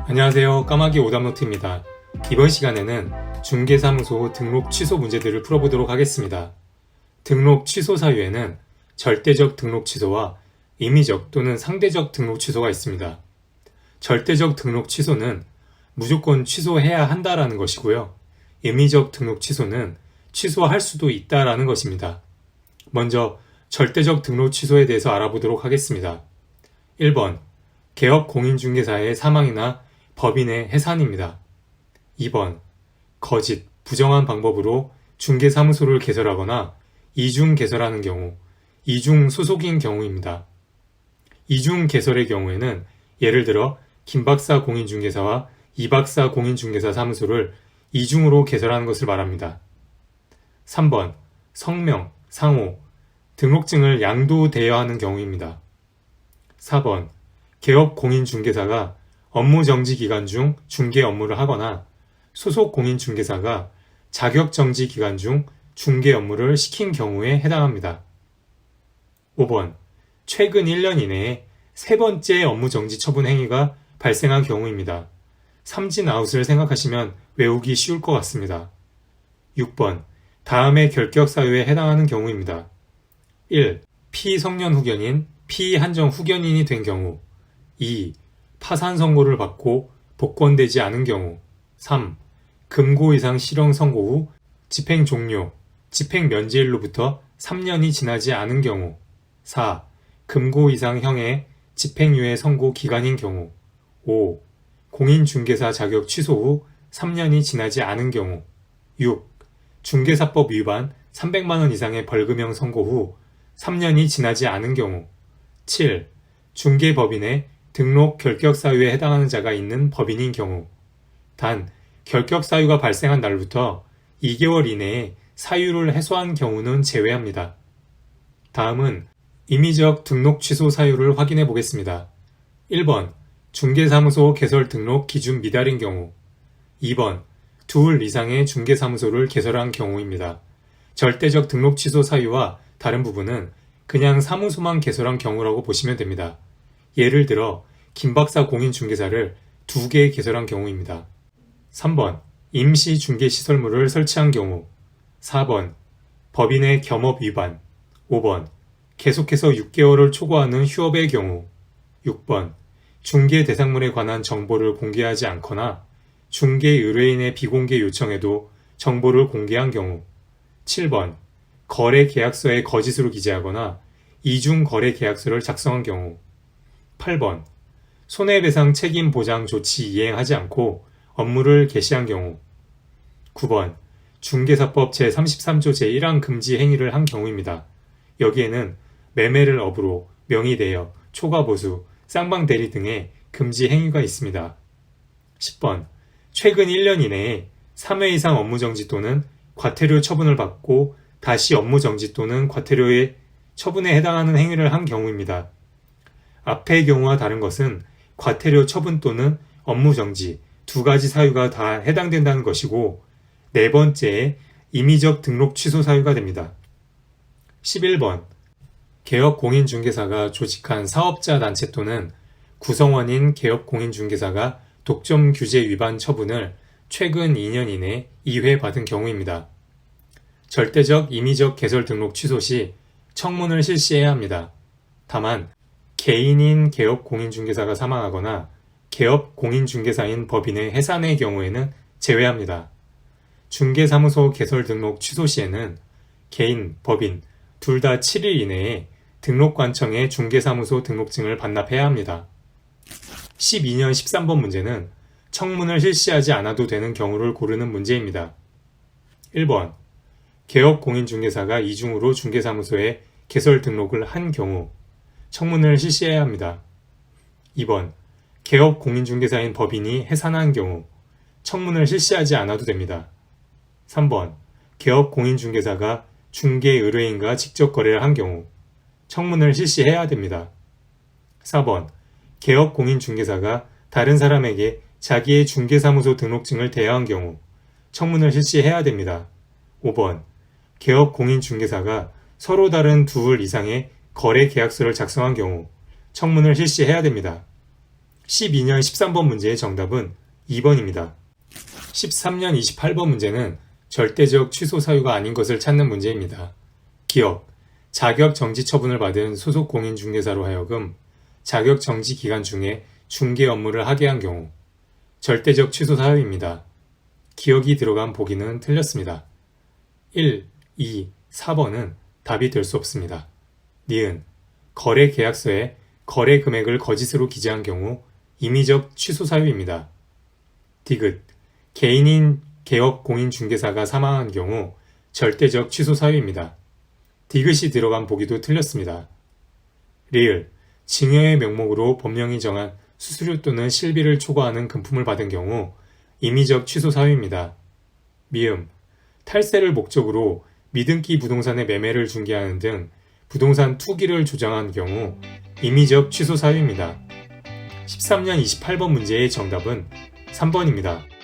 안녕하세요. 까마귀 오답노트입니다. 이번 시간에는 중개사무소 등록 취소 문제들을 풀어보도록 하겠습니다. 등록 취소 사유에는 절대적 등록 취소와 임의적 또는 상대적 등록 취소가 있습니다. 절대적 등록 취소는 무조건 취소해야 한다라는 것이고요. 임의적 등록 취소는 취소할 수도 있다라는 것입니다. 먼저 절대적 등록 취소에 대해서 알아보도록 하겠습니다. 1번 개업 공인중개사의 사망이나 법인의 해산입니다. 2번 거짓, 부정한 방법으로 중개사무소를 개설하거나 이중 개설하는 경우, 이중 소속인 경우입니다. 이중 개설의 경우에는 예를 들어 김박사 공인중개사와 이박사 공인중개사 사무소를 이중으로 개설하는 것을 말합니다. 3번 성명, 상호, 등록증을 양도대여하는 경우입니다. 4번 개업 공인중개사가 업무정지 기간 중 중개 업무를 하거나 소속 공인중개사가 자격정지 기간 중 중개 업무를 시킨 경우에 해당합니다. 5번 최근 1년 이내에 세 번째 업무정지 처분 행위가 발생한 경우입니다. 삼진아웃을 생각하시면 외우기 쉬울 것 같습니다. 6번 다음의 결격 사유에 해당하는 경우입니다. 1. 피성년 후견인, 피한정 후견인이 된 경우. 2. 파산 선고를 받고 복권되지 않은 경우. 3. 금고 이상 실형 선고 후 집행 종료, 집행 면제일로부터 3년이 지나지 않은 경우. 4. 금고 이상 형의 집행유예 선고 기간인 경우. 5. 공인중개사 자격 취소 후 3년이 지나지 않은 경우. 6. 중개사법 위반 300만원 이상의 벌금형 선고 후 3년이 지나지 않은 경우. 7. 중개법인의 등록 결격 사유에 해당하는 자가 있는 법인인 경우. 단, 결격 사유가 발생한 날부터 2개월 이내에 사유를 해소한 경우는 제외합니다. 다음은 임의적 등록 취소 사유를 확인해 보겠습니다. 1번, 중개사무소 개설 등록 기준 미달인 경우. 2번, 둘 이상의 중개사무소를 개설한 경우입니다. 절대적 등록 취소 사유와 다른 부분은 그냥 사무소만 개설한 경우라고 보시면 됩니다. 예를 들어 김박사 공인중개사를 2개 개설한 경우입니다. 3번 임시 중개시설물을 설치한 경우. 4번 법인의 겸업 위반. 5번 계속해서 6개월을 초과하는 휴업의 경우. 6번 중개 대상물에 관한 정보를 공개하지 않거나 중개 의뢰인의 비공개 요청에도 정보를 공개한 경우. 7번 거래 계약서에 거짓으로 기재하거나 이중 거래 계약서를 작성한 경우. 8번 손해배상 책임 보장 조치 이행하지 않고 업무를 개시한 경우. 9번 중개사법 제33조 제1항 금지 행위를 한 경우입니다. 여기에는 매매를 업으로 명의대여, 초과보수, 쌍방대리 등의 금지 행위가 있습니다. 10번 최근 1년 이내에 3회 이상 업무정지 또는 과태료 처분을 받고 다시 업무정지 또는 과태료의 처분에 해당하는 행위를 한 경우입니다. 앞의 경우와 다른 것은 과태료 처분 또는 업무정지 두 가지 사유가 다 해당된다는 것이고 네 번째에 임의적 등록 취소 사유가 됩니다. 11번 개업 공인중개사가 조직한 사업자 단체 또는 구성원인 개업 공인중개사가 독점 규제 위반 처분을 최근 2년 이내 2회 받은 경우입니다. 절대적 임의적 개설 등록 취소 시 청문을 실시해야 합니다. 다만 개인인 개업 공인중개사가 사망하거나 개업 공인중개사인 법인의 해산의 경우에는 제외합니다. 중개사무소 개설 등록 취소 시에는 개인, 법인 둘 다 7일 이내에 등록관청에 중개사무소 등록증을 반납해야 합니다. 12년 13번 문제는 청문을 실시하지 않아도 되는 경우를 고르는 문제입니다. 1번 개업 공인중개사가 이중으로 중개사무소에 개설 등록을 한 경우 청문을 실시해야 합니다. 2번 개업 공인중개사인 법인이 해산한 경우 청문을 실시하지 않아도 됩니다. 3번 개업 공인중개사가 중개 의뢰인과 직접 거래를 한 경우 청문을 실시해야 됩니다. 4번 개업 공인중개사가 다른 사람에게 자기의 중개사무소 등록증을 대여한 경우 청문을 실시해야 됩니다. 5번 개업 공인중개사가 서로 다른 둘 이상의 거래 계약서를 작성한 경우 청문을 실시해야 됩니다. 12년 13번 문제의 정답은 2번입니다. 13년 28번 문제는 절대적 취소 사유가 아닌 것을 찾는 문제입니다. 기업, 자격 정지 처분을 받은 소속 공인중개사로 하여금 자격 정지 기간 중에 중개 업무를 하게 한 경우 절대적 취소 사유입니다. 기억이 들어간 보기는 틀렸습니다. 1, 2, 4번은 답이 될 수 없습니다. 니은, 거래 계약서에 거래 금액을 거짓으로 기재한 경우 임의적 취소 사유입니다. 디귿, 개인인 개업 공인중개사가 사망한 경우 절대적 취소 사유입니다. 디귿이 들어간 보기도 틀렸습니다. 리을, 증여의 명목으로 법령이 정한 수수료 또는 실비를 초과하는 금품을 받은 경우 임의적 취소 사유입니다. 미음, 탈세를 목적으로 미등기 부동산의 매매를 중개하는 등 부동산 투기를 조장한 경우 임의적 취소 사유입니다. 13년 28번 문제의 정답은 3번입니다.